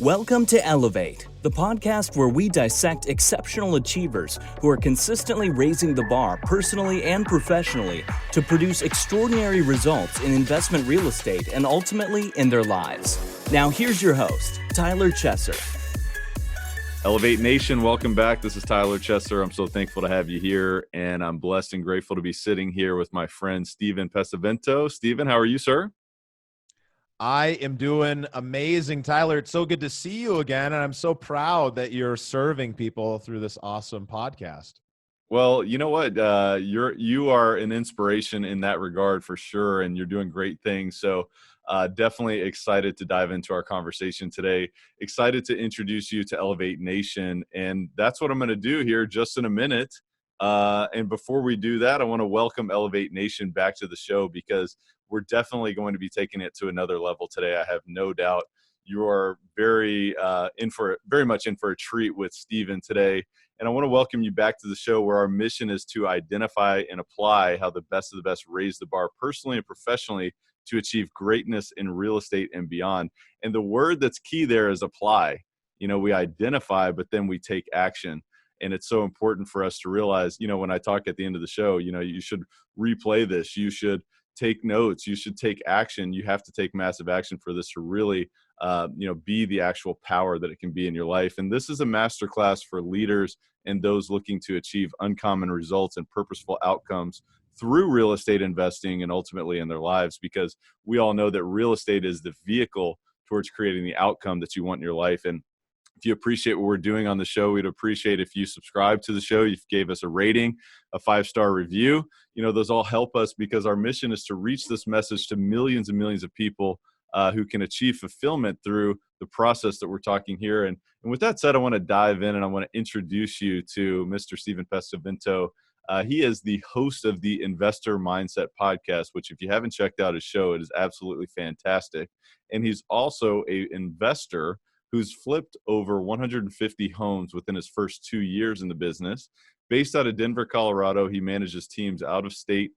Welcome to Elevate, the podcast where we dissect exceptional achievers who are consistently raising the bar personally and professionally to produce extraordinary results in investment real estate and ultimately in their lives. Now here's your host, Tyler Chesser. Elevate Nation, welcome back. This is Tyler Chesser. I'm so thankful to have you here, and I'm blessed and grateful to be sitting here with my friend, Stephen Pesavento. Stephen, how are you, sir? I am doing amazing, Tyler. It's so good to see you again, and I'm so proud that you're serving people through this awesome podcast. Well, you know what? You are an inspiration in that regard for sure, and you're doing great things. So definitely excited to dive into our conversation today. Excited to introduce you to Elevate Nation, and that's what I'm going to do here just in a minute. And before we do that, I want to welcome Elevate Nation back to the show because we're definitely going to be taking it to another level today. I have no doubt you are very much in for a treat with Stephen today. And I want to welcome you back to the show where our mission is to identify and apply how the best of the best raise the bar personally and professionally to achieve greatness in real estate and beyond. And the word that's key there is apply. You know, we identify, but then we take action. And it's so important for us to realize, you know, when I talk at the end of the show, you know, you should replay this. You should take notes. You should take action. You have to take massive action for this to really, be the actual power that it can be in your life. And this is a masterclass for leaders and those looking to achieve uncommon results and purposeful outcomes through real estate investing and ultimately in their lives, because we all know that real estate is the vehicle towards creating the outcome that you want in your life. And if you appreciate what we're doing on the show, we'd appreciate if you subscribe to the show, you gave us a rating, a 5-star review. You know, those all help us because our mission is to reach this message to millions and millions of people who can achieve fulfillment through the process that we're talking here. And with that said, I want to dive in and I want to introduce you to Mr. Stephen Pesavento. He is the host of the Investor Mindset podcast, which if you haven't checked out his show, it is absolutely fantastic. And he's also an investor who's flipped over 150 homes within his first 2 years in the business. Based out of Denver, Colorado, he manages teams out of state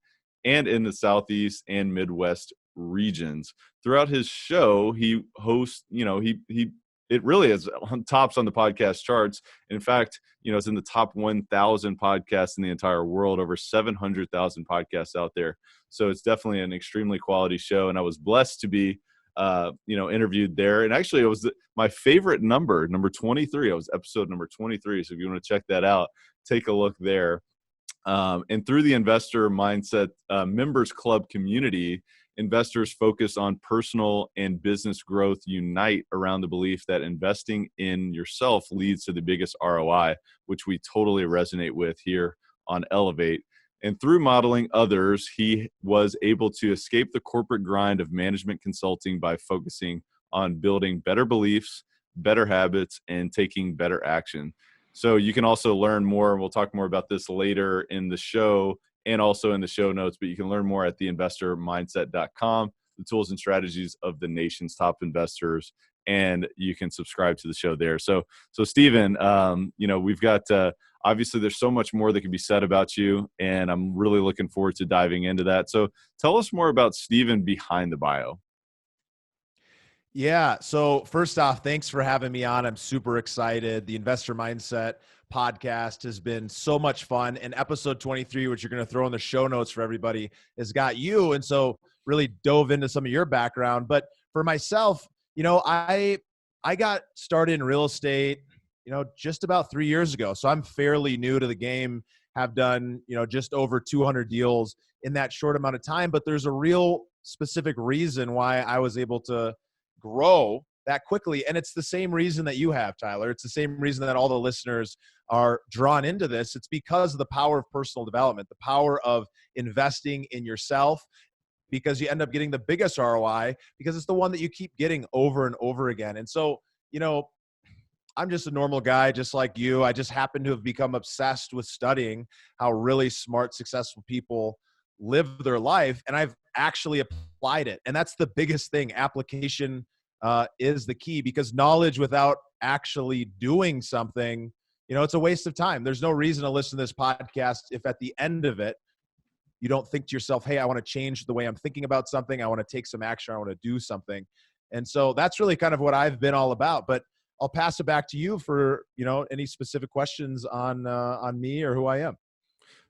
and in the Southeast and Midwest regions. Throughout his show, he hosts, it really is on tops on the podcast charts. In fact, you know, it's in the top 1,000 podcasts in the entire world, over 700,000 podcasts out there. So it's definitely an extremely quality show. And I was blessed to be interviewed there. And actually it was my favorite number 23. I was episode number 23. So if you want to check that out, take a look there. And through the Investor Mindset Members Club community, investors focus on personal and business growth unite around the belief that investing in yourself leads to the biggest ROI, which we totally resonate with here on Elevate. And through modeling others, he was able to escape the corporate grind of management consulting by focusing on building better beliefs, better habits, and taking better action. So you can also learn more, and we'll talk more about this later in the show and also in the show notes, but you can learn more at theinvestormindset.com, the tools and strategies of the nation's top investors, and you can subscribe to the show there. So Stephen, we've got obviously there's so much more that can be said about you, and I'm really looking forward to diving into that. So tell us more about Stephen behind the bio. Yeah. So first off, thanks for having me on. I'm super excited. The Investor Mindset podcast has been so much fun. And episode 23, which you're going to throw in the show notes for everybody, has got you. And so really dove into some of your background. But for myself, you know, I got started in real estate, just about 3 years ago. So I'm fairly new to the game, have done, just over 200 deals in that short amount of time. But there's a real specific reason why I was able to grow that quickly. And it's the same reason that you have, Tyler. It's the same reason that all the listeners are drawn into this. It's because of the power of personal development, the power of investing in yourself, because you end up getting the biggest ROI because it's the one that you keep getting over and over again. And so, I'm just a normal guy, just like you. I just happen to have become obsessed with studying how really smart, successful people live their life. And I've actually applied it. And that's the biggest thing. Application is the key, because knowledge without actually doing something, it's a waste of time. There's no reason to listen to this podcast if at the end of it, you don't think to yourself, hey, I want to change the way I'm thinking about something. I want to take some action. I want to do something. And so that's really kind of what I've been all about. But I'll pass it back to you for, any specific questions on me or who I am.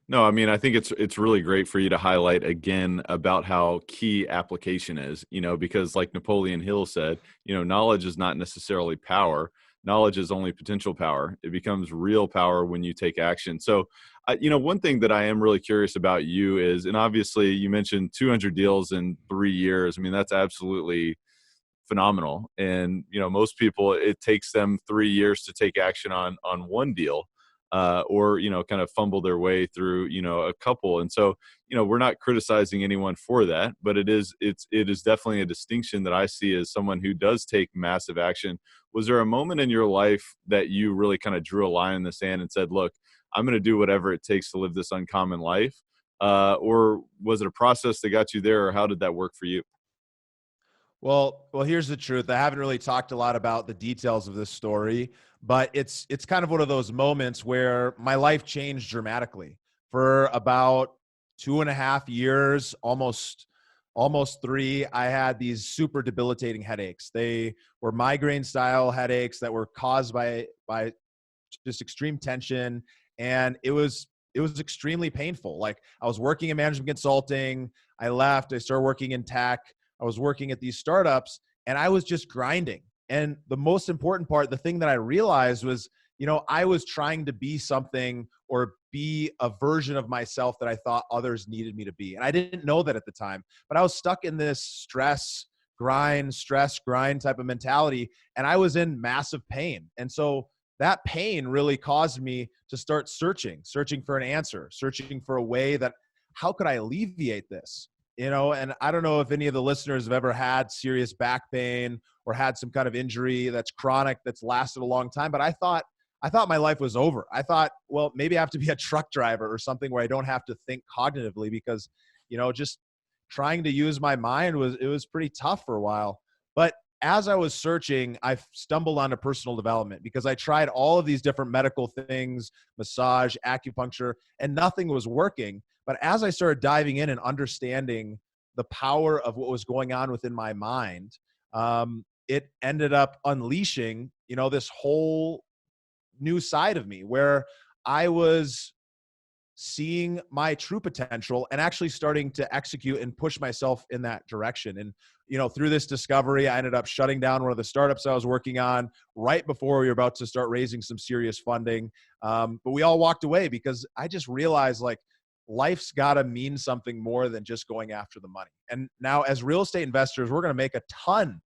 No, I mean, I think it's really great for you to highlight again about how key application is, because like Napoleon Hill said, knowledge is not necessarily power. Knowledge is only potential power. It becomes real power when you take action. So, one thing that I am really curious about you is, and obviously you mentioned 200 deals in 3 years. I mean, that's absolutely phenomenal. And, most people, it takes them 3 years to take action on one deal, or, kind of fumble their way through, a couple. And so, we're not criticizing anyone for that, but it is definitely a distinction that I see as someone who does take massive action. Was there a moment in your life that you really kind of drew a line in the sand and said, look, I'm going to do whatever it takes to live this uncommon life? Or was it a process that got you there, or how did that work for you? Well, here's the truth. I haven't really talked a lot about the details of this story, but it's kind of one of those moments where my life changed dramatically. For about 2.5 years, almost 3, I had these super debilitating headaches. They were migraine style headaches that were caused by just extreme tension, and it was extremely painful. Like, I was working in management consulting, I left, I started working in tech, I was working at these startups, and I was just grinding. And the most important part, the thing that I realized was, I was trying to be something or be a version of myself that I thought others needed me to be. And I didn't know that at the time, but I was stuck in this stress, grind type of mentality. And I was in massive pain. And so that pain really caused me to start searching for an answer, searching for a way that, how could I alleviate this? And I don't know if any of the listeners have ever had serious back pain or had some kind of injury that's chronic, that's lasted a long time. But I thought my life was over. I thought, well, maybe I have to be a truck driver or something where I don't have to think cognitively, because, just trying to use my mind was pretty tough for a while. But as I was searching, I stumbled onto personal development, because I tried all of these different medical things, massage, acupuncture, and nothing was working. But as I started diving in and understanding the power of what was going on within my mind, it ended up unleashing, this whole new side of me, where I was seeing my true potential and actually starting to execute and push myself in that direction. And, through this discovery, I ended up shutting down one of the startups I was working on right before we were about to start raising some serious funding. But we all walked away, because I just realized, like, life's got to mean something more than just going after the money. And now, as real estate investors, we're going to make a ton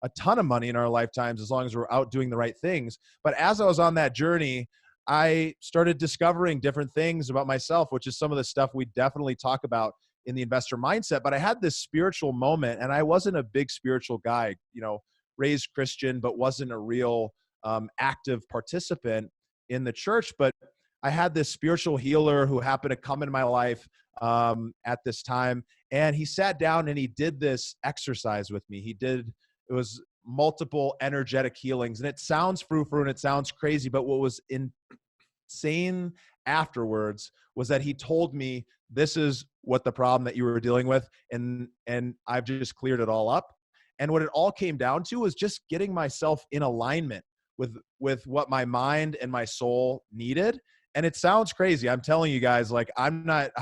of money in our lifetimes as long as we're out doing the right things. But as I was on that journey, I started discovering different things about myself, which is some of the stuff we definitely talk about in the investor mindset. But I had this spiritual moment, and I wasn't a big spiritual guy, raised Christian, but wasn't a real active participant in the church. But I had this spiritual healer who happened to come into my life at this time, and he sat down and he did this exercise with me. It was multiple energetic healings, and it sounds frou-frou and it sounds crazy, but what was insane afterwards was that he told me, this is what the problem that you were dealing with, and I've just cleared it all up. And what it all came down to was just getting myself in alignment with what my mind and my soul needed. And it sounds crazy. I'm telling you guys, like, I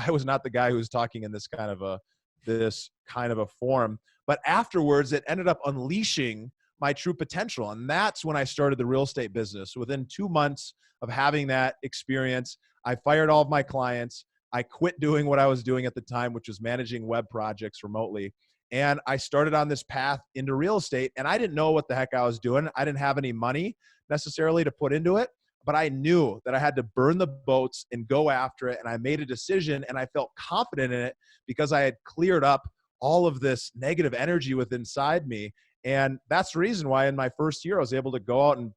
was not the guy who was talking in this kind of a form, but afterwards it ended up unleashing my true potential. And that's when I started the real estate business. Within 2 months of having that experience, I fired all of my clients. I quit doing what I was doing at the time, which was managing web projects remotely. And I started on this path into real estate, and I didn't know what the heck I was doing. I didn't have any money necessarily to put into it, but I knew that I had to burn the boats and go after it. And I made a decision, and I felt confident in it because I had cleared up all of this negative energy within inside me. And that's the reason why in my first year, I was able to go out and,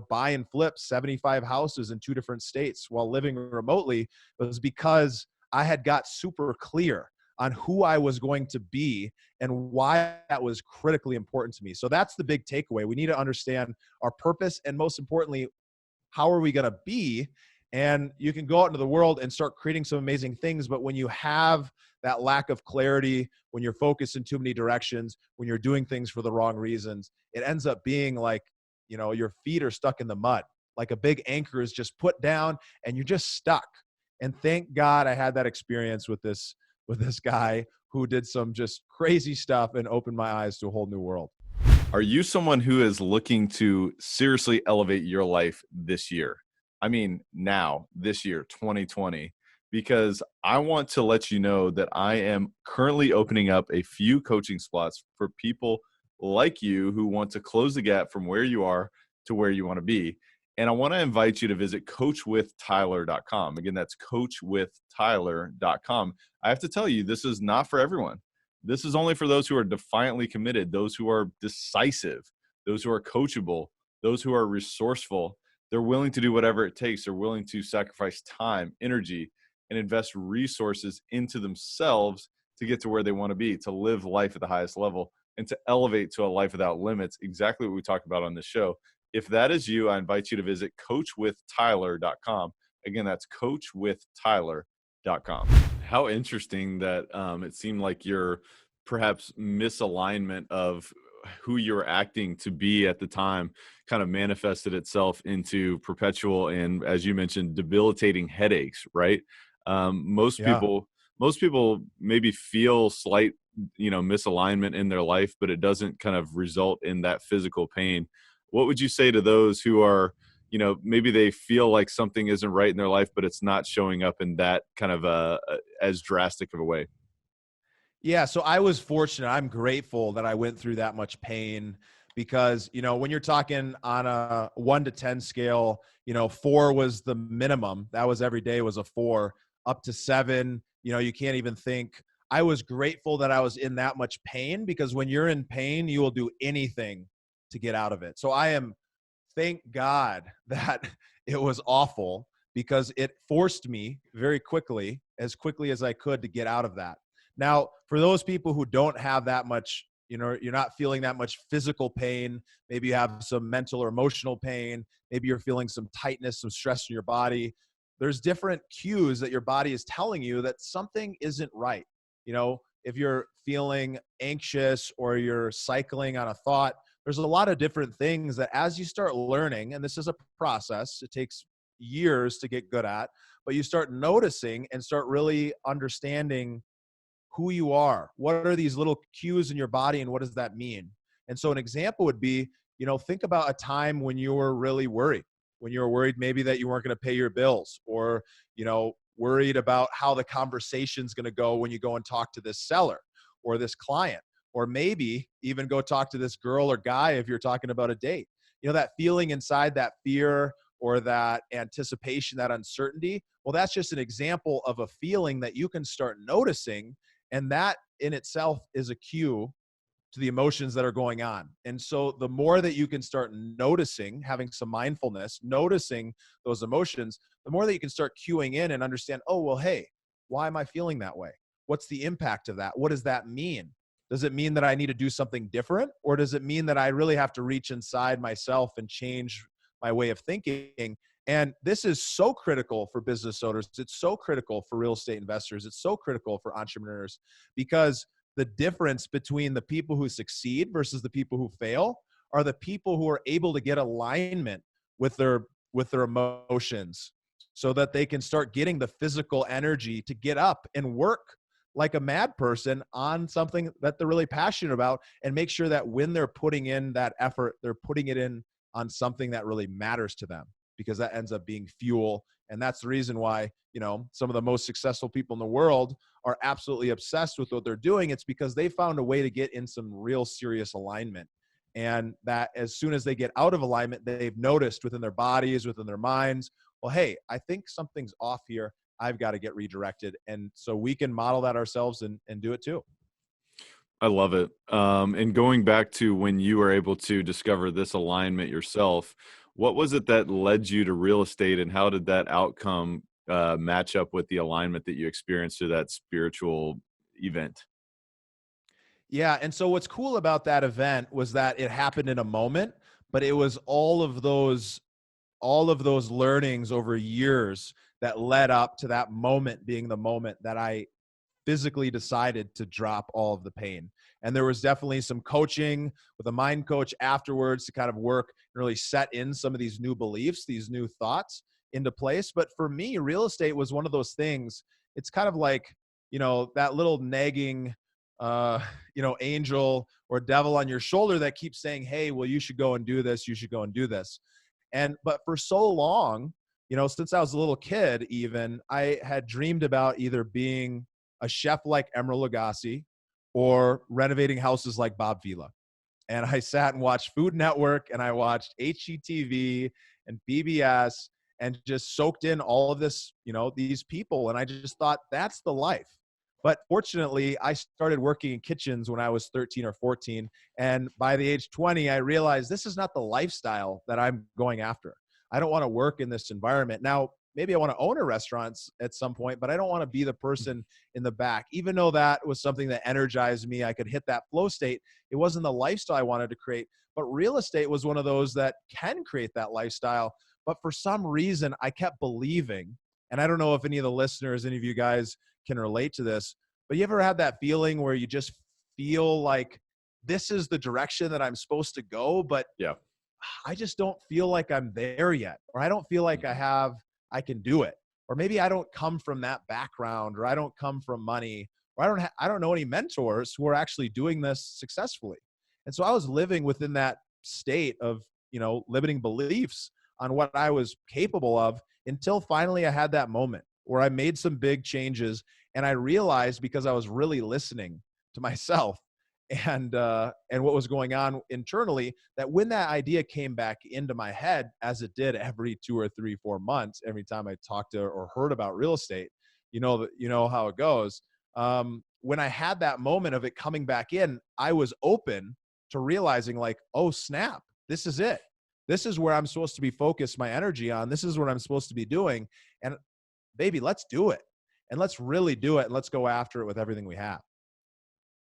buy and flip 75 houses in 2 different states while living remotely. It was because I had got super clear on who I was going to be and why that was critically important to me. So that's the big takeaway. We need to understand our purpose, and most importantly, how are we going to be? And you can go out into the world and start creating some amazing things. But when you have that lack of clarity, when you're focused in too many directions, when you're doing things for the wrong reasons, it ends up being like, your feet are stuck in the mud. Like a big anchor is just put down and you're just stuck. And thank God I had that experience with this guy who did some just crazy stuff and opened my eyes to a whole new world. Are you someone who is looking to seriously elevate your life this year? I mean, now, this year, 2020, because I want to let you know that I am currently opening up a few coaching spots for people like you who want to close the gap from where you are to where you want to be. And I want to invite you to visit coachwithtyler.com. Again, that's coachwithtyler.com. I have to tell you, this is not for everyone. This is only for those who are defiantly committed, those who are decisive, those who are coachable, those who are resourceful. They're willing to do whatever it takes. They're willing to sacrifice time, energy, and invest resources into themselves to get to where they want to be, to live life at the highest level, and to elevate to a life without limits, exactly what we talk about on this show. If that is you, I invite you to visit coachwithtyler.com. Again, that's coachwithtyler.com. How interesting that it seemed like your perhaps misalignment of who you're acting to be at the time kind of manifested itself into perpetual and, as you mentioned, debilitating headaches, right? Most Yeah. people maybe feel slight, misalignment in their life, but it doesn't kind of result in that physical pain. What would you say to those who are, maybe they feel like something isn't right in their life, but it's not showing up in that kind of as drastic of a way? Yeah, so I was fortunate. I'm grateful that I went through that much pain because, when you're talking on a 1 to 10 scale, 4 was the minimum. That was every day was a 4, up to 7, you can't even think. I was grateful that I was in that much pain because when you're in pain, you will do anything to get out of it. So thank God that it was awful because it forced me very quickly, as quickly as I could, to get out of that. Now, for those people who don't have that much, you're not feeling that much physical pain, maybe you have some mental or emotional pain, maybe you're feeling some tightness, some stress in your body. There's different cues that your body is telling you that something isn't right. If you're feeling anxious or you're cycling on a thought, there's a lot of different things that as you start learning, and this is a process, it takes years to get good at, but you start noticing and start really understanding who you are. What are these little cues in your body and what does that mean? And so an example would be, think about a time when you were really worried, when you were worried maybe that you weren't going to pay your bills or, worried about how the conversation's going to go when you go and talk to this seller or this client, or maybe even go talk to this girl or guy if you're talking about a date. That feeling inside, that fear or that anticipation, that uncertainty, well, that's just an example of a feeling that you can start noticing. And that in itself is a cue to the emotions that are going on. And so the more that you can start noticing, having some mindfulness, noticing those emotions, the more that you can start cueing in and understand, oh, well, hey, why am I feeling that way? What's the impact of that? What does that mean? Does it mean that I need to do something different? Or does it mean that I really have to reach inside myself and change my way of thinking? And this is so critical for business owners. It's so critical for real estate investors. It's so critical for entrepreneurs because the difference between the people who succeed versus the people who fail are the people who are able to get alignment with their emotions so that they can start getting the physical energy to get up and work like a mad person on something that they're really passionate about and make sure that when they're putting in that effort, they're putting it in on something that really matters to them, because that ends up being fuel. And that's the reason why, some of the most successful people in the world are absolutely obsessed with what they're doing. It's because they found a way to get in some real serious alignment. And that as soon as they get out of alignment, they've noticed within their bodies, within their minds, well, hey, I think something's off here. I've got to get redirected. And so we can model that ourselves and do it too. I love it. And going back to when you were able to discover this alignment yourself, what was it that led you to real estate, and how did that outcome match up with the alignment that you experienced through that spiritual event? Yeah. And so what's cool about that event was that it happened in a moment, but it was all of those all of those learnings over years that led up to that moment being the moment that I physically decided to drop all of the pain. And there was definitely some coaching with a mind coach afterwards to kind of work and really set in some of these new beliefs, these new thoughts into place. But for me, real estate was one of those things. It's kind of like, that little nagging, angel or devil on your shoulder that keeps saying, hey, well, you should go and do this. You should go and do this. But for so long, since I was a little kid, even I had dreamed about either being a chef like Emeril Lagasse or renovating houses like Bob Vila. And I sat and watched Food Network, and I watched HGTV and PBS and just soaked in all of this, these people. And I just thought that's the life. But fortunately, I started working in kitchens when I was 13 or 14. And by the age 20, I realized this is not the lifestyle that I'm going after. I don't want to work in this environment. Now, maybe I want to own a restaurant at some point, but I don't want to be the person in the back. Even though that was something that energized me, I could hit that flow state. It wasn't the lifestyle I wanted to create. But real estate was one of those that can create that lifestyle. But for some reason, I kept believing, and I don't know if any of the listeners, any of you guys can relate to this, but you ever had that feeling where you just feel like this is the direction that I'm supposed to go, but Yeah. I just don't feel like I'm there yet, or I don't feel like I can do it, or maybe I don't come from that background, or I don't come from money, or I don't know any mentors who are actually doing this successfully. And so I was living within that state of, limiting beliefs on what I was capable of until finally I had that moment where I made some big changes. And I realized, because I was really listening to myself and what was going on internally, that when that idea came back into my head, as it did every 2 or 3, 4 months, every time I talked to or heard about real estate, you know how it goes. When I had that moment of it coming back in, I was open to realizing, like, oh snap, this is it. This is where I'm supposed to be focused my energy on. This is what I'm supposed to be doing. And baby, let's do it. And let's really do it. And let's go after it with everything we have.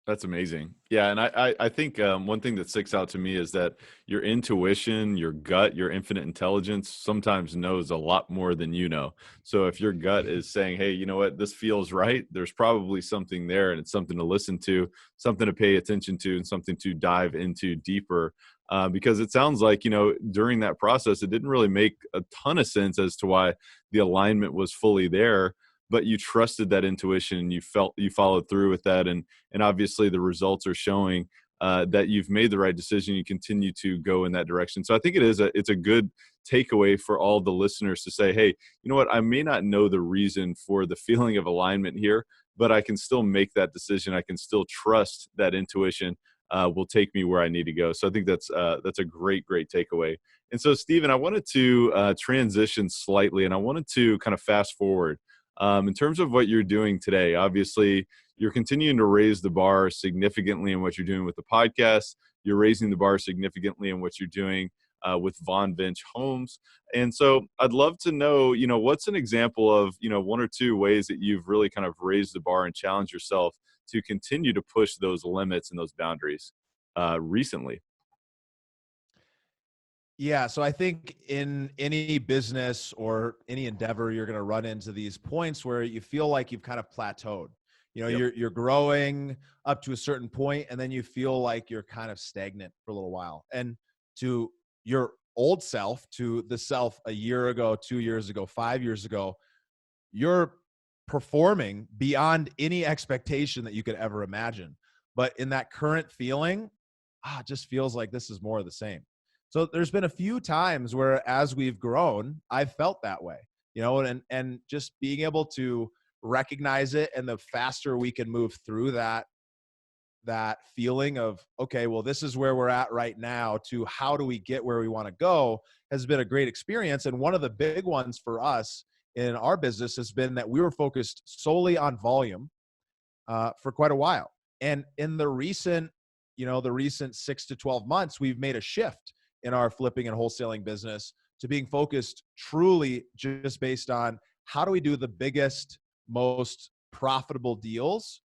That's amazing. Yeah. And I think one thing that sticks out to me is that your intuition, your gut, your infinite intelligence sometimes knows a lot more than you know. So if your gut is saying, hey, you know what, this feels right, there's probably something there, and it's something to listen to, something to pay attention to, and something to dive into deeper. Because it sounds like, during that process, it didn't really make a ton of sense as to why the alignment was fully there, but you trusted that intuition and you followed through with that. And obviously the results are showing that you've made the right decision. You continue to go in that direction. So I think it's a good takeaway for all the listeners to say, hey, you know what, I may not know the reason for the feeling of alignment here, but I can still make that decision. I can still trust that intuition will take me where I need to go. So I think that's a great takeaway. And so, Stephen, I wanted to transition slightly, and I wanted to kind of fast forward in terms of what you're doing today. Obviously, you're continuing to raise the bar significantly in what you're doing with the podcast. You're raising the bar significantly in what you're doing with Von Vinch Homes. And so I'd love to know, what's an example of, 1 or 2 ways that you've really kind of raised the bar and challenged yourself to continue to push those limits and those boundaries recently? Yeah. So I think in any business or any endeavor, you're going to run into these points where you feel like you've kind of plateaued. Yep. You're growing up to a certain point, and then you feel like you're kind of stagnant for a little while. And to your old self, to the self a year ago, 2 years ago, 5 years ago, you're performing beyond any expectation that you could ever imagine. But in that current feeling, it just feels like this is more of the same. So there's been a few times where, as we've grown, I've felt that way, and just being able to recognize it, and the faster we can move through that feeling of, okay, well, this is where we're at right now, to how do we get where we want to go, has been a great experience. And one of the big ones for us in our business has been that we were focused solely on volume for quite a while. And in the recent 6 to 12 months, we've made a shift in our flipping and wholesaling business to being focused truly just based on how do we do the biggest, most profitable deals,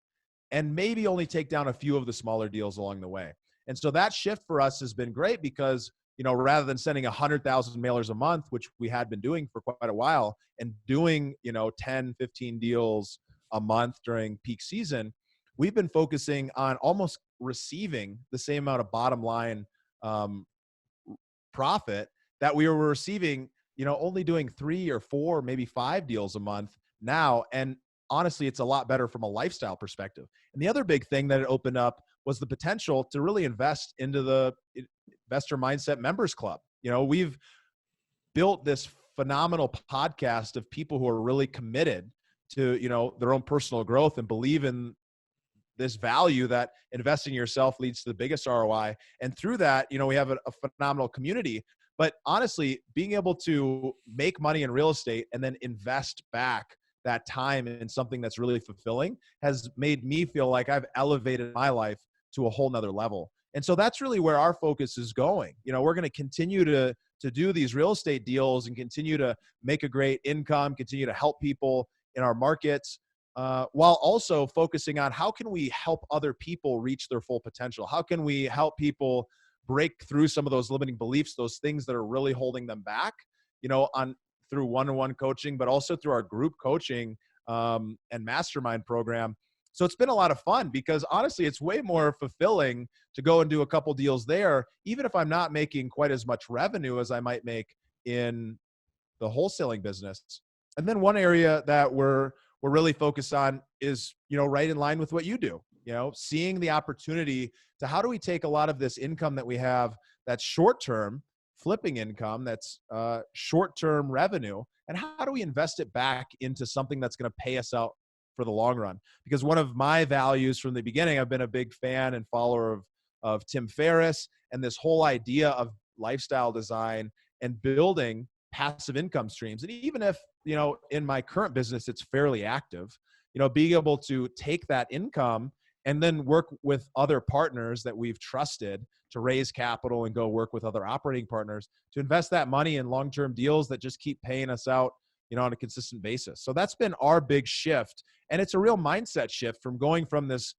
and maybe only take down a few of the smaller deals along the way. And so that shift for us has been great, because rather than sending 100,000 mailers a month, which we had been doing for quite a while, and doing, 10, 15 deals a month during peak season, we've been focusing on almost receiving the same amount of bottom line profit that we were receiving, only doing 3 or 4, maybe 5 deals a month now. And honestly, it's a lot better from a lifestyle perspective. And the other big thing that it opened up was the potential to really invest into the Investor Mindset Members Club. We've built this phenomenal podcast of people who are really committed to, their own personal growth and believe in this value that investing in yourself leads to the biggest ROI. And through that, we have a phenomenal community. But honestly, being able to make money in real estate and then invest back that time in something that's really fulfilling has made me feel like I've elevated my life to a whole nother level. And so that's really where our focus is going. We're going to continue to do these real estate deals and continue to make a great income, continue to help people in our markets, while also focusing on how can we help other people reach their full potential? How can we help people break through some of those limiting beliefs, those things that are really holding them back, through one-on-one coaching, but also through our group coaching and mastermind program. So it's been a lot of fun because honestly, it's way more fulfilling to go and do a couple deals there, even if I'm not making quite as much revenue as I might make in the wholesaling business. And then one area that we're really focused on is, right in line with what you do, seeing the opportunity to how do we take a lot of this income that we have that's short-term, flipping income, that's short-term revenue, and how do we invest it back into something that's going to pay us out for the long run? Because one of my values from the beginning, I've been a big fan and follower of Tim Ferriss and this whole idea of lifestyle design and building passive income streams. And even if, in my current business, it's fairly active, being able to take that income and then work with other partners that we've trusted to raise capital and go work with other operating partners to invest that money in long-term deals that just keep paying us out, on a consistent basis. So that's been our big shift. And it's a real mindset shift from going from this,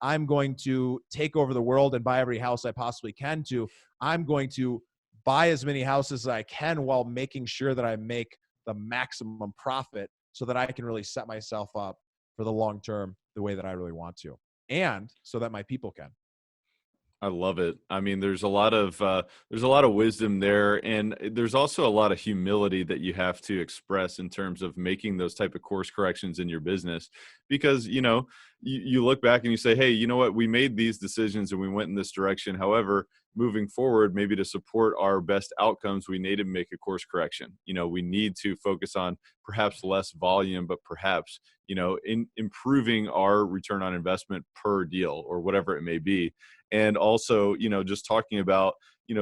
I'm going to take over the world and buy every house I possibly can, to I'm going to buy as many houses as I can while making sure that I make the maximum profit so that I can really set myself up for the long term the way that I really want to, and so that my people can. I love it. I mean, there's a lot of wisdom there, and there's also a lot of humility that you have to express in terms of making those type of course corrections in your business, because you look back and you say, hey, you know what, we made these decisions and we went in this direction. However, moving forward, maybe to support our best outcomes, we need to make a course correction. We need to focus on perhaps less volume, but perhaps in improving our return on investment per deal or whatever it may be. And also, just talking about,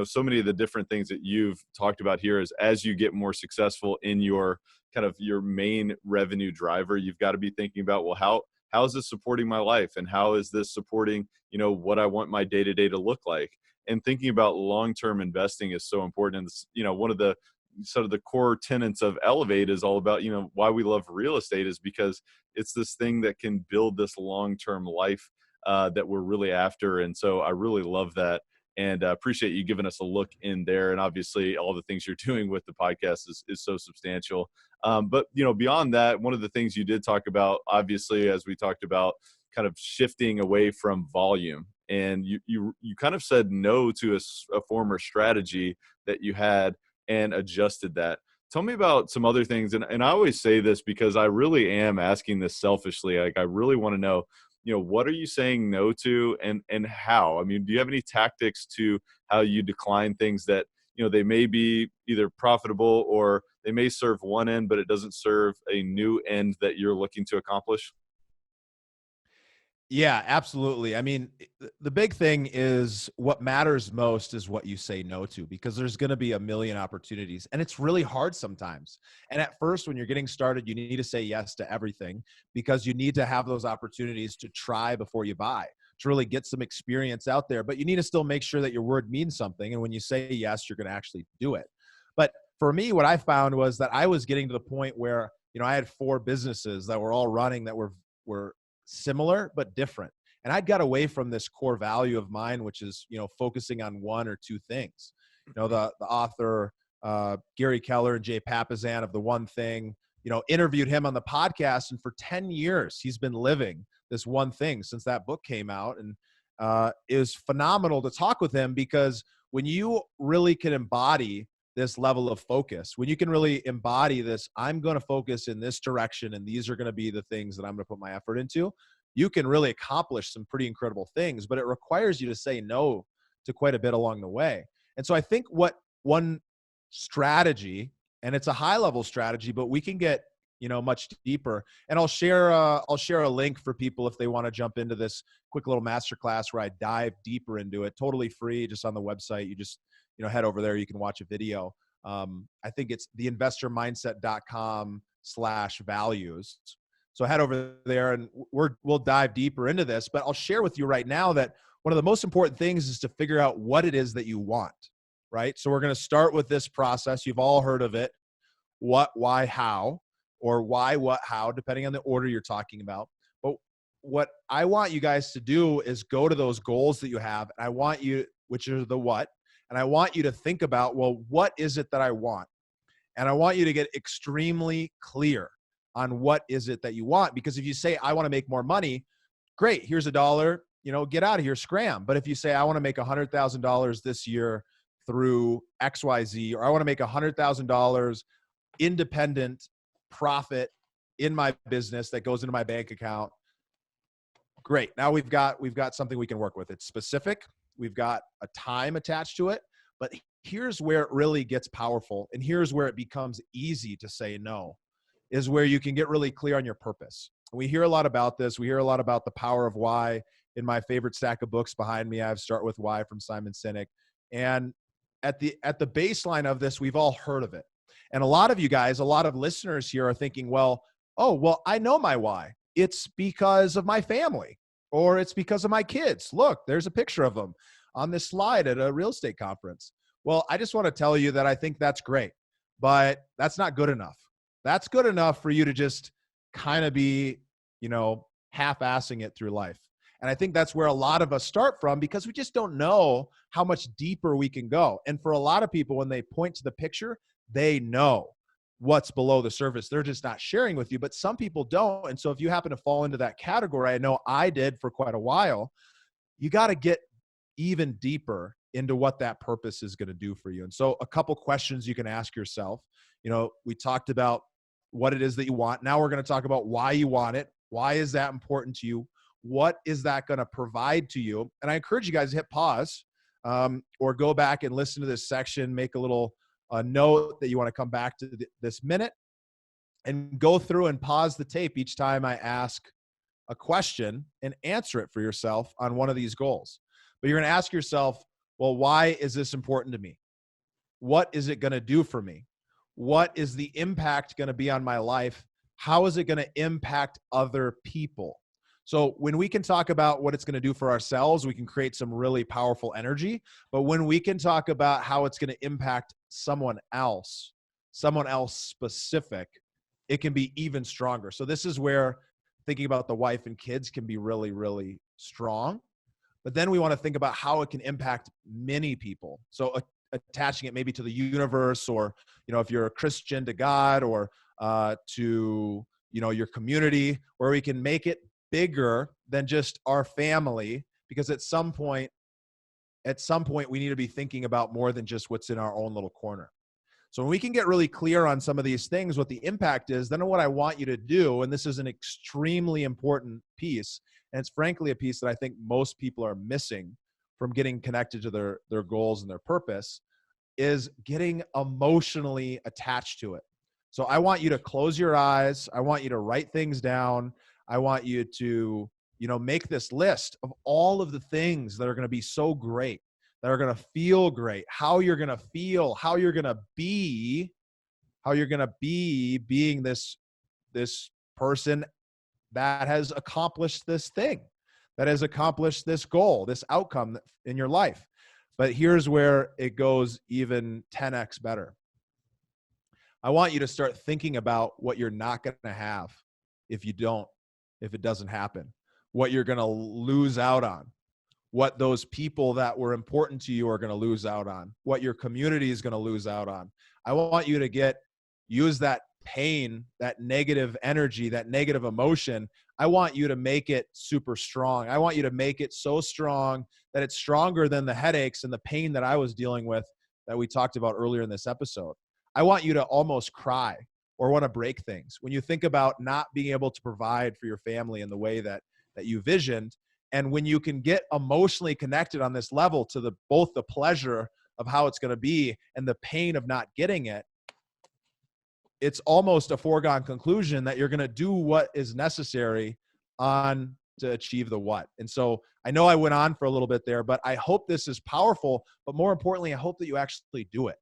so many of the different things that you've talked about here is as you get more successful in your kind of your main revenue driver, you've got to be thinking about, well, how is this supporting my life? And how is this supporting, what I want my day-to-day to look like? And thinking about long-term investing is so important. And, one of the sort of the core tenets of Elevate is all about, why we love real estate is because it's this thing that can build this long-term life that we're really after. And so I really love that, and appreciate you giving us a look in there. And obviously all the things you're doing with the podcast is so substantial. But, beyond that, one of the things you did talk about, obviously, as we talked about, kind of shifting away from volume. And you kind of said no to a former strategy that you had and adjusted that. Tell me about some other things. And I always say this because I really am asking this selfishly. Like, I really want to know, what are you saying no to, and how? I mean, do you have any tactics to how you decline things that, they may be either profitable or they may serve one end, but it doesn't serve a new end that you're looking to accomplish? Yeah, absolutely. I mean, the big thing is what matters most is what you say no to, because there's going to be a million opportunities and it's really hard sometimes. And at first, when you're getting started, you need to say yes to everything because you need to have those opportunities to try before you buy, to really get some experience out there. But you need to still make sure that your word means something. And when you say yes, you're going to actually do it. But for me, what I found was that I was getting to the point where, I had 4 businesses that were all running that were similar but different, and I'd got away from this core value of mine, which is focusing on 1 or 2 things. the author, Gary Keller and Jay Papasan of The One Thing, interviewed him on the podcast. And for 10 years, he's been living this one thing since that book came out. And it was phenomenal to talk with him, because when you really can embody this level of focus, when you can really embody this, I'm going to focus in this direction, and these are going to be the things that I'm going to put my effort into, you can really accomplish some pretty incredible things. But it requires you to say no to quite a bit along the way. And so I think what one strategy, and it's a high level strategy, but we can get, much deeper. And I'll share a link for people if they want to jump into this quick little masterclass where I dive deeper into it, totally free, just on the website. You just, head over there. You can watch a video. I think it's theinvestormindset.com/values. So head over there and we'll dive deeper into this, but I'll share with you right now that one of the most important things is to figure out what it is that you want, right? So we're going to start with this process. You've all heard of it. What, why, how, or why, what, how, depending on the order you're talking about. But what I want you guys to do is go to those goals that you have. And I want you, which are the what, and I want you to think about, well, what is it that I want? And I want you to get extremely clear on what is it that you want. Because if you say, I want to make more money, great, here's $1, get out of here, scram. But if you say, I want to make $100,000 this year through XYZ, or I want to make $100,000 independent profit in my business that goes into my bank account, great. Now we've got something we can work with. It's specific. We've got a time attached to it. But here's where it really gets powerful, and here's where it becomes easy to say no, is where you can get really clear on your purpose. We hear a lot about this. We hear a lot about the power of why. In my favorite stack of books behind me, I have Start With Why from Simon Sinek. And at the baseline of this, we've all heard of it. And a lot of you guys, a lot of listeners here are thinking, well, I know my why. It's because of my family, or it's because of my kids. Look, there's a picture of them on this slide at a real estate conference. Well, I just want to tell you that I think that's great, but that's not good enough. That's good enough for you to just kind of be, half-assing it through life. And I think that's where a lot of us start from, because we just don't know how much deeper we can go. And for a lot of people, when they point to the picture, they know what's below the surface. They're just not sharing with you, but some people don't. And so if you happen to fall into that category, I know I did for quite a while, you got to get even deeper into what that purpose is going to do for you. And so a couple questions you can ask yourself. We talked about what it is that you want. Now we're going to talk about why you want it. Why is that important to you? What is that going to provide to you? And I encourage you guys to hit pause or go back and listen to this section, make a little note that you want to come back to this minute, and go through and pause the tape each time I ask a question and answer it for yourself on one of these goals. But you're going to ask yourself, well, why is this important to me? What is it going to do for me? What is the impact going to be on my life? How is it going to impact other people? So when we can talk about what it's going to do for ourselves, we can create some really powerful energy. But when we can talk about how it's going to impact someone else specific, it can be even stronger. So this is where thinking about the wife and kids can be really, really strong. But then we want to think about how it can impact many people. So attaching it maybe to the universe, or, if you're a Christian, to God, or to, your community, where we can make it bigger than just our family, because at some point we need to be thinking about more than just what's in our own little corner. So when we can get really clear on some of these things, what the impact is, then what I want you to do, and this is an extremely important piece, and it's frankly a piece that I think most people are missing from getting connected to their goals and their purpose, is getting emotionally attached to it. So I want you to close your eyes. I want you to write things down. I want you to, make this list of all of the things that are going to be so great, that are going to feel great, how you're going to feel, how you're going to be being this person that has accomplished this thing, that has accomplished this goal, this outcome in your life. But here's where it goes even 10x better. I want you to start thinking about what you're not going to have if it doesn't happen, what you're going to lose out on, what those people that were important to you are going to lose out on, what your community is going to lose out on. I want you to use that pain, that negative energy, that negative emotion. I want you to make it super strong. I want you to make it so strong that it's stronger than the headaches and the pain that I was dealing with that we talked about earlier in this episode. I want you to almost cry or want to break things when you think about not being able to provide for your family in the way that you visioned. And when you can get emotionally connected on this level to both the pleasure of how it's going to be and the pain of not getting it, it's almost a foregone conclusion that you're going to do what is necessary to achieve the what. And so I know I went on for a little bit there, but I hope this is powerful. But more importantly, I hope that you actually do it,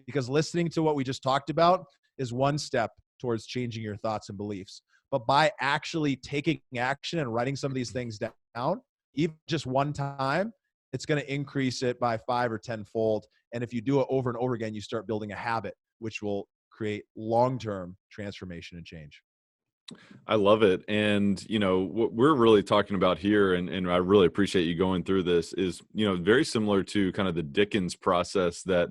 because listening to what we just talked about is one step towards changing your thoughts and beliefs. But by actually taking action and writing some of these things down, even just one time, it's going to increase it by 5 or 10-fold. And if you do it over and over again, you start building a habit, which will create long-term transformation and change. I love it. And, what we're really talking about here, and I really appreciate you going through this, is, very similar to kind of the Dickens process that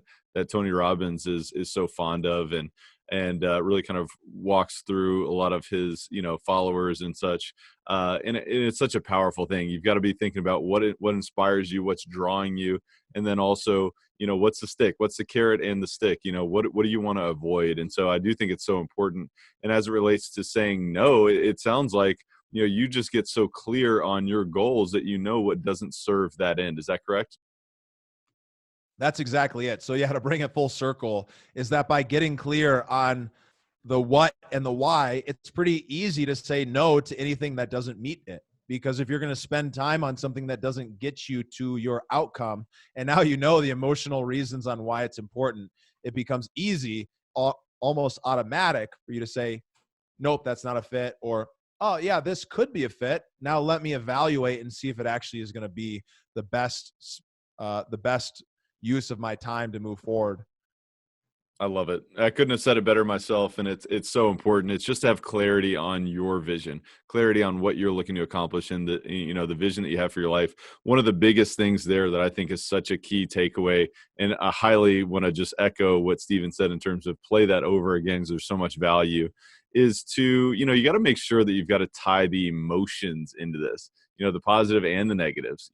Tony Robbins is so fond of, and really kind of walks through a lot of his, followers and such. And it's such a powerful thing. You've got to be thinking about what inspires you, what's drawing you, and then also, what's the stick, what's the carrot and the stick, what do you want to avoid? And so I do think it's so important. And as it relates to saying no, it sounds like, you just get so clear on your goals that what doesn't serve that end. Is that correct? That's exactly it. So yeah, to bring it full circle is that by getting clear on the what and the why, it's pretty easy to say no to anything that doesn't meet it. Because if you're going to spend time on something that doesn't get you to your outcome, and now the emotional reasons on why it's important, it becomes easy, almost automatic for you to say, nope, that's not a fit, or, oh yeah, this could be a fit. Now let me evaluate and see if it actually is going to be the best use of my time to move forward. I love it. I couldn't have said it better myself. And it's so important. It's just to have clarity on your vision, clarity on what you're looking to accomplish, and the vision that you have for your life. One of the biggest things there that I think is such a key takeaway, and I highly want to just echo what Steven said in terms of play that over again, because there's so much value, is to, you got to make sure that you've got to tie the emotions into this, the positive and the negatives.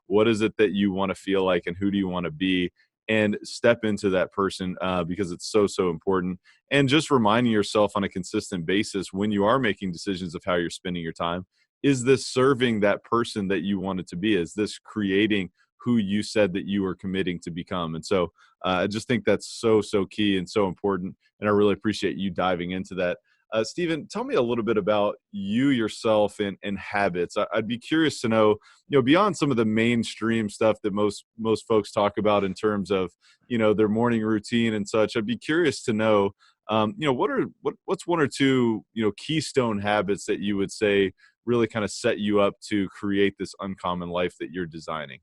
What is it that you want to feel like, and who do you want to be? And step into that person, because it's so, so important. And just reminding yourself on a consistent basis when you are making decisions of how you're spending your time, is this serving that person that you want it to be? Is this creating who you said that you were committing to become? And so I just think that's so, so key and so important. And I really appreciate you diving into that. Steven, tell me a little bit about you yourself and habits. I'd be curious to know, beyond some of the mainstream stuff that most folks talk about in terms of, their morning routine and such. I'd be curious to know, what's one or two, keystone habits that you would say really kind of set you up to create this uncommon life that you're designing?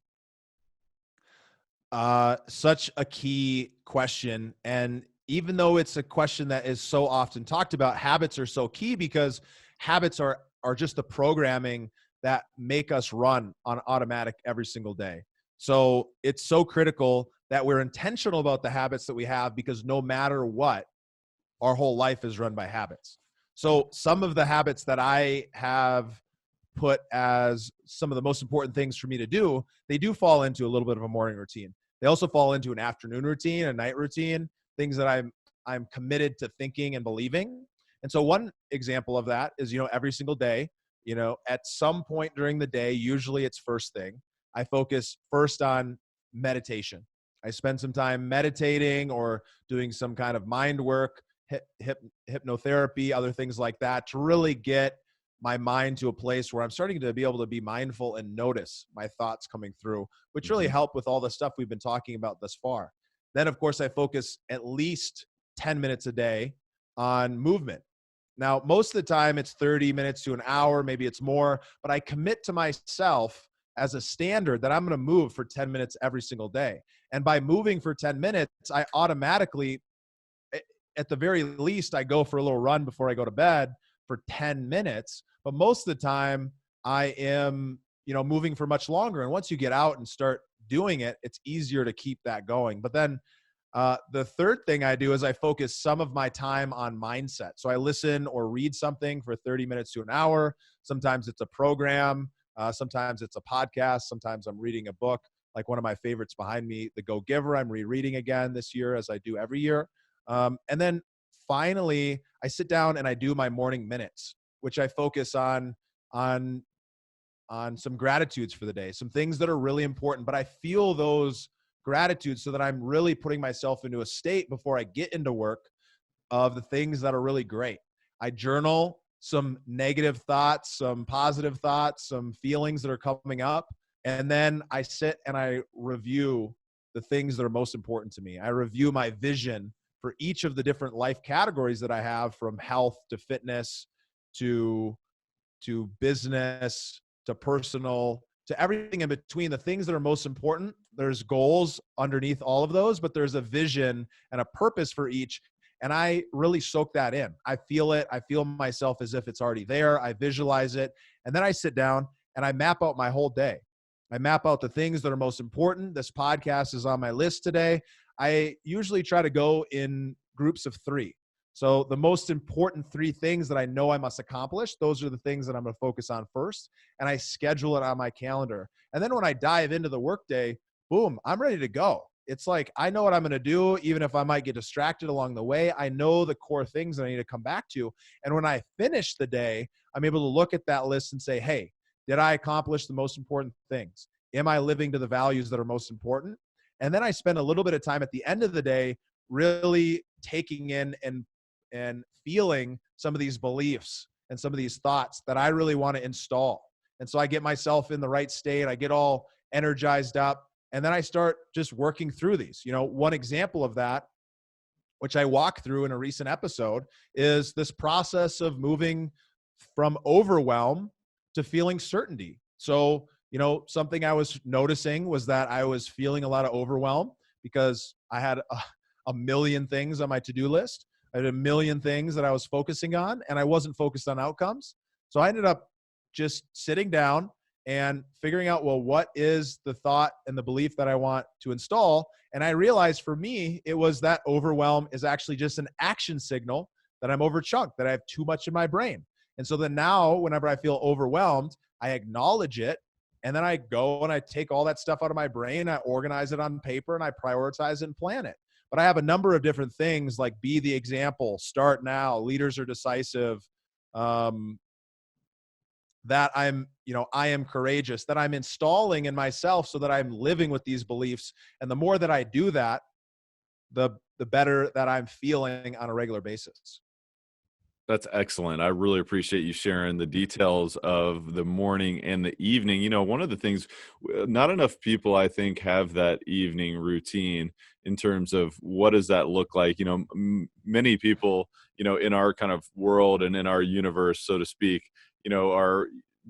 Such a key question. And even though it's a question that is so often talked about, habits are so key, because habits are just the programming that make us run on automatic every single day. So it's so critical that we're intentional about the habits that we have, because no matter what, our whole life is run by habits. So some of the habits that I have put as some of the most important things for me to do, they do fall into a little bit of a morning routine. They also fall into an afternoon routine, a night routine, things that I'm committed to thinking and believing. And so one example of that is, every single day, at some point during the day, usually it's first thing, I focus first on meditation. I spend some time meditating or doing some kind of mind work, hypnotherapy, other things like that, to really get my mind to a place where I'm starting to be able to be mindful and notice my thoughts coming through, which really help with all the stuff we've been talking about thus far. Then, of course, I focus at least 10 minutes a day on movement. Now, most of the time it's 30 minutes to an hour, maybe it's more, but I commit to myself as a standard that I'm going to move for 10 minutes every single day. And by moving for 10 minutes, I automatically, at the very least, I go for a little run before I go to bed for 10 minutes. But most of the time I am moving for much longer. And once you get out and start doing it, it's easier to keep that going. But then the third thing I do is I focus some of my time on mindset. So I listen or read something for 30 minutes to an hour. Sometimes it's a program. Sometimes it's a podcast. Sometimes I'm reading a book. Like one of my favorites behind me, The Go Giver, I'm rereading again this year, as I do every year. And then finally, I sit down and I do my morning minutes, which I focus on some gratitudes for the day, some things that are really important, but I feel those gratitudes so that I'm really putting myself into a state before I get into work of the things that are really great. I journal some negative thoughts, some positive thoughts, some feelings that are coming up. And then I sit and I review the things that are most important to me. I review my vision for each of the different life categories that I have, from health to fitness to business to personal to everything in between. The things that are most important, there's goals underneath all of those, but there's a vision and a purpose for each. And I really soak that in. I feel it. I feel myself as if it's already there. I visualize it. And then I sit down and I map out my whole day. I map out the things that are most important. This podcast is on my list today. I usually try to go in groups of 3. So the most important 3 things that I know I must accomplish, those are the things that I'm going to focus on first. And I schedule it on my calendar. And then when I dive into the workday, boom, I'm ready to go. It's like, I know what I'm going to do, even if I might get distracted along the way. I know the core things that I need to come back to. And when I finish the day, I'm able to look at that list and say, hey, did I accomplish the most important things? Am I living to the values that are most important? And then I spend a little bit of time at the end of the day really taking in and feeling some of these beliefs and some of these thoughts that I really want to install. And so I get myself in the right state. I get all energized up. And then I start just working through these. One example of that, which I walk through in a recent episode, is this process of moving from overwhelm to feeling certainty. So, something I was noticing was that I was feeling a lot of overwhelm because I had a million things on my to-do list. I had a million things that I was focusing on, and I wasn't focused on outcomes. So I ended up just sitting down and figuring out, well, what is the thought and the belief that I want to install? And I realized for me, it was that overwhelm is actually just an action signal that I'm overchunked, that I have too much in my brain. And so then now, whenever I feel overwhelmed, I acknowledge it. And then I go and I take all that stuff out of my brain, I organize it on paper, and I prioritize it and plan it. But I have a number of different things like be the example, start now, leaders are decisive, that I am courageous, that I'm installing in myself so that I'm living with these beliefs. And the more that I do that, the better that I'm feeling on a regular basis. That's excellent. I really appreciate you sharing the details of the morning and the evening. One of the things, not enough people, I think, have that evening routine in terms of what does that look like. Many people, in our kind of world and in our universe, so to speak, are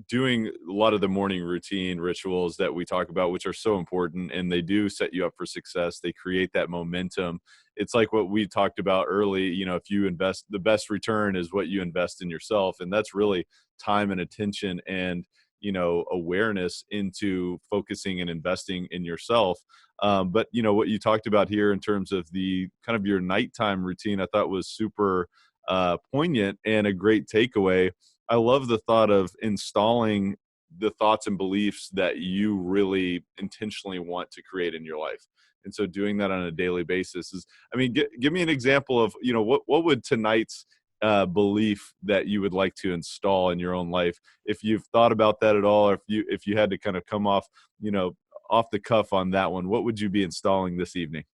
doing a lot of the morning routine rituals that we talk about, which are so important, and they do set you up for success. They create that momentum. It's like what we talked about early, if you invest, the best return is what you invest in yourself. And that's really time and attention and, awareness into focusing and investing in yourself. But what you talked about here in terms of the kind of your nighttime routine, I thought was super poignant and a great takeaway. I love the thought of installing the thoughts and beliefs that you really intentionally want to create in your life. And so doing that on a daily basis is, give me an example of, what would tonight's belief that you would like to install in your own life? If you've thought about that at all, or if you had to kind of come off, off the cuff on that one, what would you be installing this evening?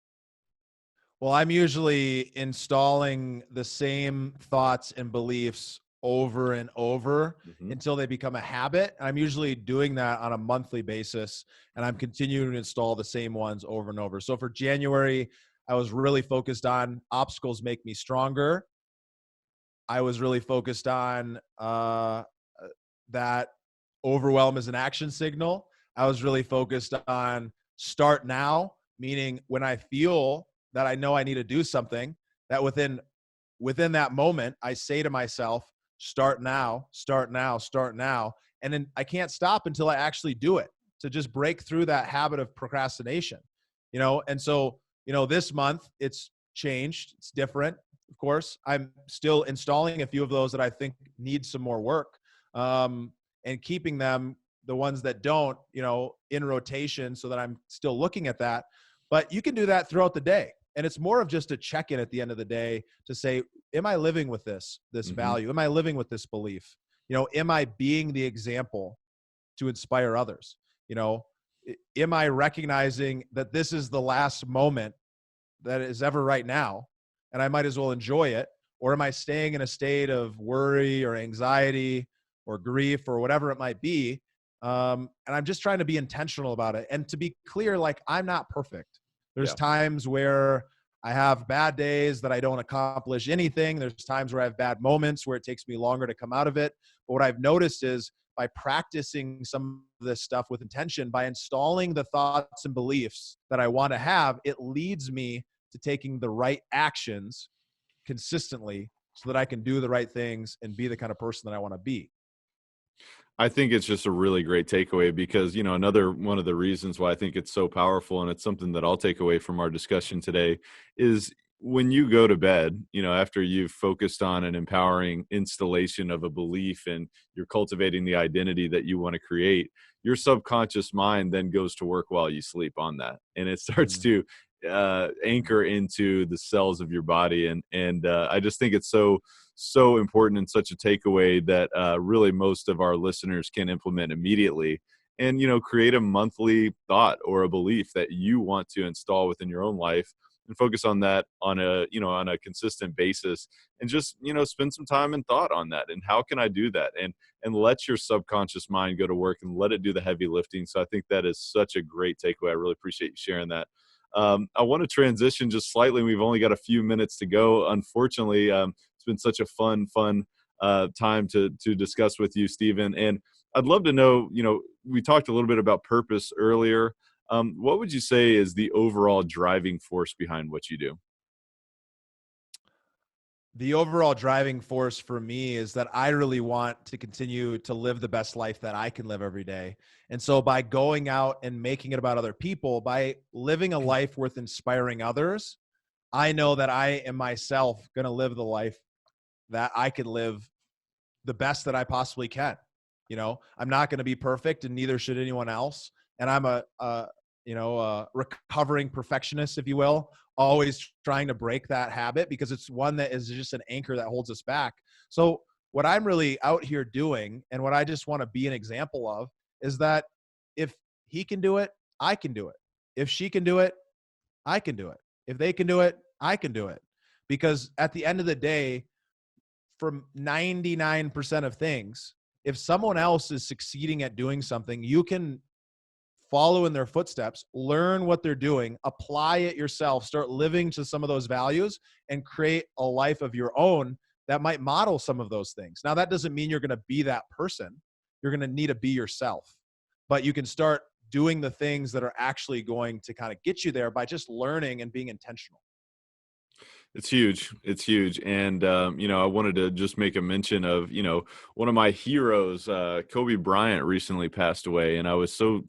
Well, I'm usually installing the same thoughts and beliefs over and over until they become a habit. I'm usually doing that on a monthly basis, and I'm continuing to install the same ones over and over. So for January, I was really focused on obstacles make me stronger. I was really focused on that overwhelm is an action signal. I was really focused on start now, meaning when I feel that I know I need to do something, that within that moment, I say to myself, start now, start now, start now. And then I can't stop until I actually do it, to just break through that habit of procrastination, And so, this month it's changed. It's different. Of course, I'm still installing a few of those that I think need some more work, and keeping them, the ones that don't, in rotation, so that I'm still looking at that. But you can do that throughout the day. And it's more of just a check-in at the end of the day to say, am I living with this value? Am I living with this belief? Am I being the example to inspire others? Am I recognizing that this is the last moment that is ever right now, and I might as well enjoy it? Or am I staying in a state of worry or anxiety or grief or whatever it might be? And I'm just trying to be intentional about it. And to be clear, like, I'm not perfect. There's times where I have bad days that I don't accomplish anything. There's times where I have bad moments where it takes me longer to come out of it. But what I've noticed is, by practicing some of this stuff with intention, by installing the thoughts and beliefs that I want to have, it leads me to taking the right actions consistently so that I can do the right things and be the kind of person that I want to be. I think it's just a really great takeaway because, another one of the reasons why I think it's so powerful, and it's something that I'll take away from our discussion today, is when you go to bed, after you've focused on an empowering installation of a belief and you're cultivating the identity that you want to create, your subconscious mind then goes to work while you sleep on that. And it starts to anchor into the cells of your body. And I just think it's so important and such a takeaway that really most of our listeners can implement immediately. And, create a monthly thought or a belief that you want to install within your own life, and focus on that on a consistent basis, and just, spend some time and thought on that. And how can I do that? And let your subconscious mind go to work and let it do the heavy lifting. So I think that is such a great takeaway. I really appreciate you sharing that. I want to transition just slightly. We've only got a few minutes to go. Unfortunately, it's been such a fun time to discuss with you, Stephen. And I'd love to know, we talked a little bit about purpose earlier. What would you say is the overall driving force behind what you do? The overall driving force for me is that I really want to continue to live the best life that I can live every day. And so by going out and making it about other people, by living a life worth inspiring others, I know that I am myself going to live the life that I can live the best that I possibly can. I'm not going to be perfect, and neither should anyone else. And I'm a recovering perfectionist, if you will, always trying to break that habit, because it's one that is just an anchor that holds us back. So what I'm really out here doing, and what I just want to be an example of, is that if he can do it, I can do it. If she can do it, I can do it. If they can do it, I can do it. Because at the end of the day, from 99% of things, if someone else is succeeding at doing something, you can follow in their footsteps, learn what they're doing, apply it yourself, start living to some of those values, and create a life of your own that might model some of those things. Now, that doesn't mean you're going to be that person. You're going to need to be yourself, but you can start doing the things that are actually going to kind of get you there by just learning and being intentional. It's huge. It's huge. And, I wanted to just make a mention of, one of my heroes, Kobe Bryant, recently passed away. And I was so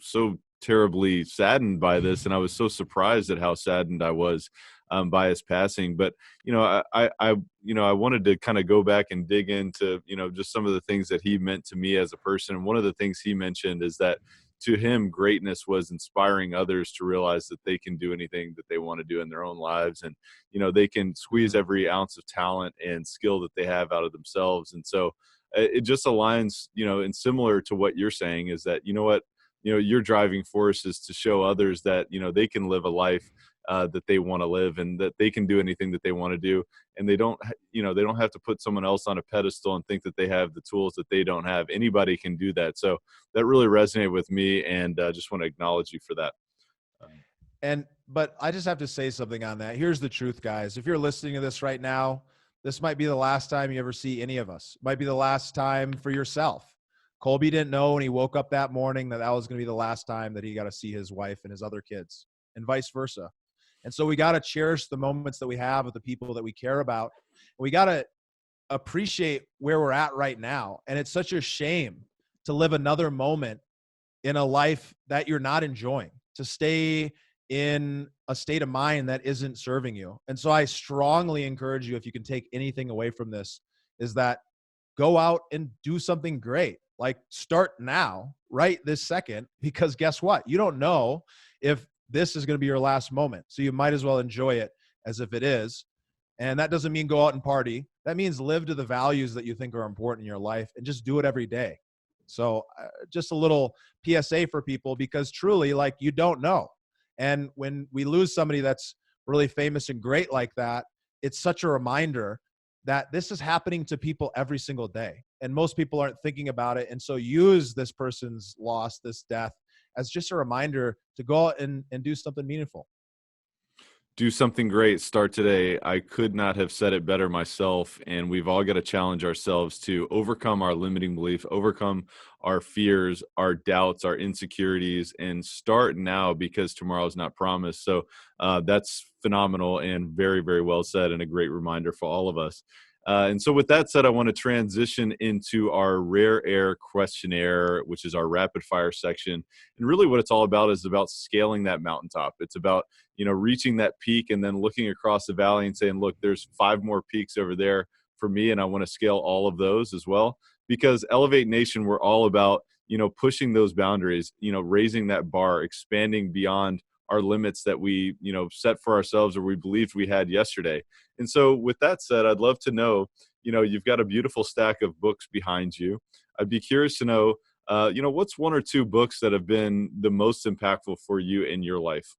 terribly saddened by this. And I was so surprised at how saddened I was by his passing. But, I wanted to kind of go back and dig into, just some of the things that he meant to me as a person. And one of the things he mentioned is that to him, greatness was inspiring others to realize that they can do anything that they want to do in their own lives. And, they can squeeze every ounce of talent and skill that they have out of themselves. And so it just aligns, and similar to what you're saying is that, your driving force is to show others that, they can live a life that they want to live, and that they can do anything that they want to do. And they don't have to put someone else on a pedestal and think that they have the tools that they don't have. Anybody can do that. So that really resonated with me, and just want to acknowledge you for that. But I just have to say something on that. Here's the truth, guys. If you're listening to this right now, this might be the last time you ever see any of us. It might be the last time for yourself. Colby didn't know when he woke up that morning that was going to be the last time that he got to see his wife and his other kids, and vice versa. And so we got to cherish the moments that we have with the people that we care about. We got to appreciate where we're at right now. And it's such a shame to live another moment in a life that you're not enjoying, to stay in a state of mind that isn't serving you. And so I strongly encourage you, if you can take anything away from this, is that go out and do something great. Like, start now, right this second, because guess what? You don't know if this is going to be your last moment. So you might as well enjoy it as if it is. And that doesn't mean go out and party. That means live to the values that you think are important in your life and just do it every day. So just a little PSA for people, because truly, like, you don't know. And when we lose somebody that's really famous and great like that, it's such a reminder that this is happening to people every single day. And most people aren't thinking about it. And so use this person's loss, this death, as just a reminder to go out and do something meaningful. Do something great. Start today. I could not have said it better myself. And we've all got to challenge ourselves to overcome our limiting belief, overcome our fears, our doubts, our insecurities, and start now, because tomorrow is not promised. So that's phenomenal and very, very well said, and a great reminder for all of us. And so with that said, I want to transition into our rare air questionnaire, which is our rapid fire section. And really what it's all about is about scaling that mountaintop. It's about, reaching that peak and then looking across the valley and saying, look, there's 5 more peaks over there for me, and I want to scale all of those as well. Because Elevate Nation, we're all about, pushing those boundaries, raising that bar, expanding beyond our limits that we, set for ourselves or we believed we had yesterday. And so with that said, I'd love to know, you've got a beautiful stack of books behind you. I'd be curious to know, what's 1 or 2 books that have been the most impactful for you in your life?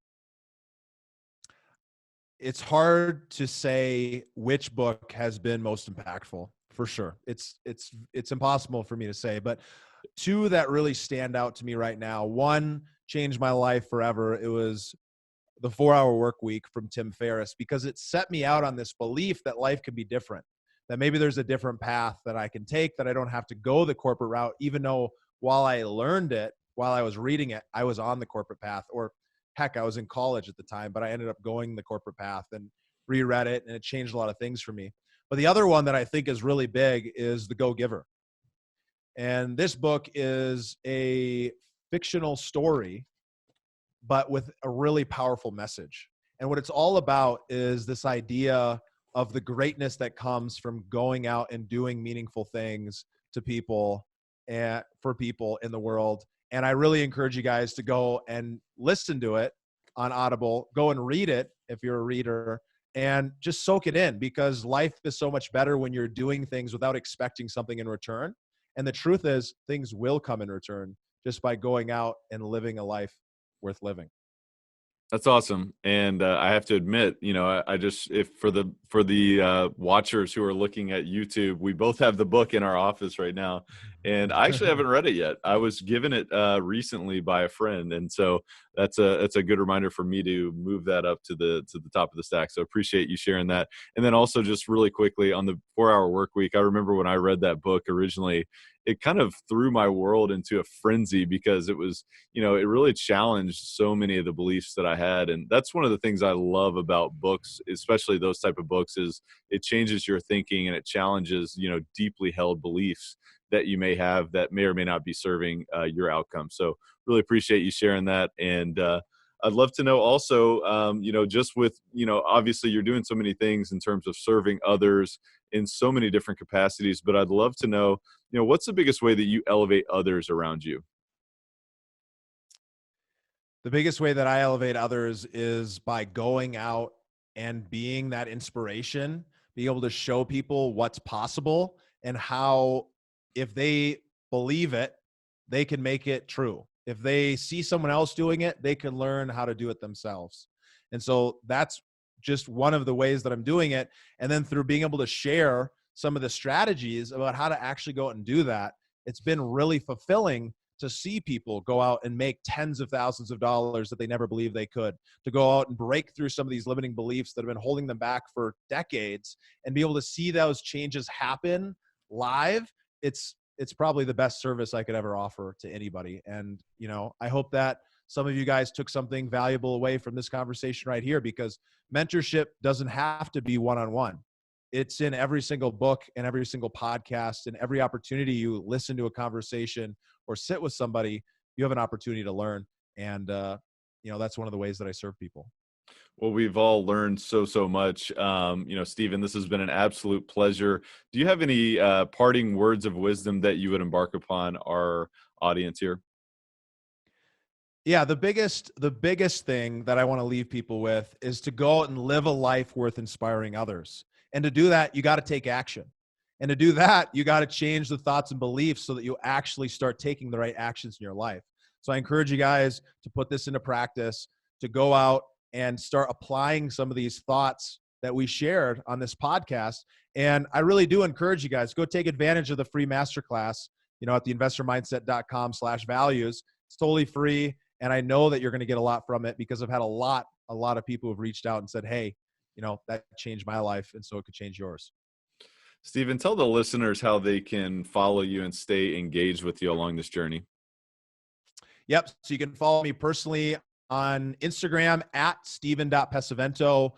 It's hard to say which book has been most impactful, for sure. It's impossible for me to say, but 2 that really stand out to me right now. 1 changed my life forever. It was The 4-Hour Work Week from Tim Ferriss, because it set me out on this belief that life could be different, that maybe there's a different path that I can take, that I don't have to go the corporate route, even though while I learned it, while I was reading it, I was on the corporate path. Or heck, I was in college at the time, but I ended up going the corporate path and reread it, and it changed a lot of things for me. But the other one that I think is really big is The Go-Giver. And this book is a fictional story, but with a really powerful message. And what it's all about is this idea of the greatness that comes from going out and doing meaningful things to people and for people in the world. And I really encourage you guys to go and listen to it on Audible, go and read it if you're a reader, and just soak it in, because life is so much better when you're doing things without expecting something in return. And the truth is, things will come in return just by going out and living a life worth living. That's awesome. And I have to admit, I just, if for the watchers who are looking at YouTube, we both have the book in our office right now, and I actually haven't read it yet. I was given it recently by a friend, and so that's a good reminder for me to move that up to the top of the stack. So appreciate you sharing that. And then also, just really quickly, on the 4-Hour Work Week, I remember when I read that book originally, it kind of threw my world into a frenzy, because it was, it really challenged so many of the beliefs that I had. And that's one of the things I love about books, especially those type of books, is it changes your thinking and it challenges, deeply held beliefs that you may have that may or may not be serving your outcome. So really appreciate you sharing that. And I'd love to know also, just with, obviously you're doing so many things in terms of serving others in so many different capacities, but I'd love to know, what's the biggest way that you elevate others around you? The biggest way that I elevate others is by going out and being that inspiration, being able to show people what's possible and how, if they believe it, they can make it true. If they see someone else doing it, they can learn how to do it themselves. And so that's just one of the ways that I'm doing it. And then through being able to share some of the strategies about how to actually go out and do that, it's been really fulfilling to see people go out and make tens of thousands of dollars that they never believed they could, to go out and break through some of these limiting beliefs that have been holding them back for decades, and be able to see those changes happen live. It's probably the best service I could ever offer to anybody. And, I hope that some of you guys took something valuable away from this conversation right here, because mentorship doesn't have to be one-on-one. it's in every single book and every single podcast, and every opportunity you listen to a conversation or sit with somebody, you have an opportunity to learn. And, that's one of the ways that I serve people. Well, we've all learned so much. Stephen, this has been an absolute pleasure. Do you have any parting words of wisdom that you would embark upon our audience here? Yeah, the biggest thing that I want to leave people with is to go out and live a life worth inspiring others. And to do that, you got to take action. And to do that, you got to change the thoughts and beliefs so that you actually start taking the right actions in your life. So I encourage you guys to put this into practice, to go out and start applying some of these thoughts that we shared on this podcast. And I really do encourage you guys, go take advantage of the free masterclass, at theinvestormindset.com/values. It's totally free. And I know that you're going to get a lot from it, because I've had a lot of people who've reached out and said, hey, that changed my life, and so it could change yours. Stephen, tell the listeners how they can follow you and stay engaged with you along this journey. Yep. So you can follow me personally on Instagram at Steven.Pesavento.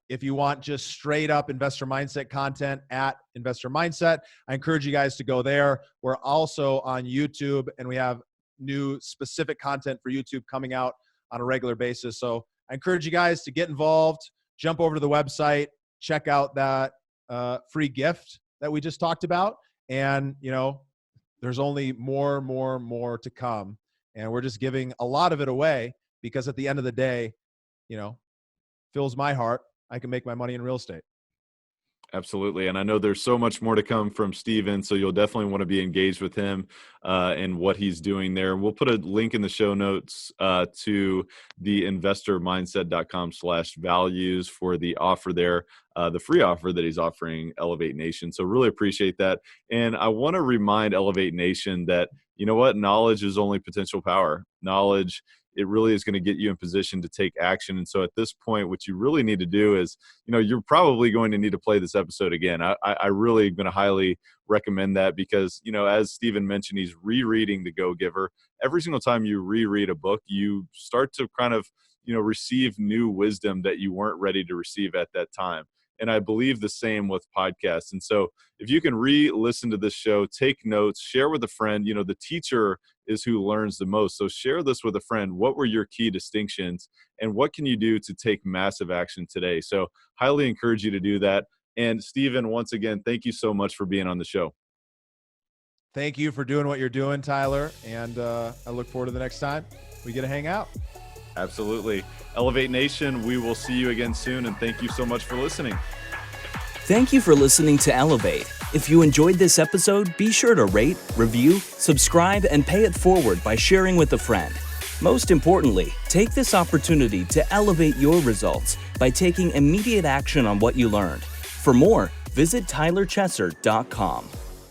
If you want just straight up investor mindset content, at Investor Mindset, I encourage you guys to go there. We're also on YouTube, and we have new specific content for YouTube coming out on a regular basis. So I encourage you guys to get involved, jump over to the website, check out that free gift that we just talked about. And, there's only more to come. And we're just giving a lot of it away, because at the end of the day, fills my heart. I can make my money in real estate. Absolutely. And I know there's so much more to come from Stephen, so you'll definitely want to be engaged with him and what he's doing there. We'll put a link in the show notes to the investormindset.com/values for the offer there, the free offer that he's offering Elevate Nation. So really appreciate that. And I want to remind Elevate Nation that, knowledge is only potential power. Knowledge, it really is going to get you in position to take action. And so at this point, what you really need to do is, you're probably going to need to play this episode again. I really going to highly recommend that, because, as Stephen mentioned, he's rereading The Go-Giver. Every single time you reread a book, you start to kind of, receive new wisdom that you weren't ready to receive at that time. And I believe the same with podcasts. And so if you can re-listen to this show, take notes, share with a friend, the teacher is who learns the most. So share this with a friend. What were your key distinctions, and what can you do to take massive action today? So highly encourage you to do that. And Stephen, once again, thank you so much for being on the show. Thank you for doing what you're doing, Tyler. And I look forward to the next time we get to hang out. Absolutely. Elevate Nation, we will see you again soon, and thank you so much for listening. Thank you for listening to Elevate. If you enjoyed this episode, be sure to rate, review, subscribe, and pay it forward by sharing with a friend. Most importantly, take this opportunity to elevate your results by taking immediate action on what you learned. For more, visit tylerchesser.com.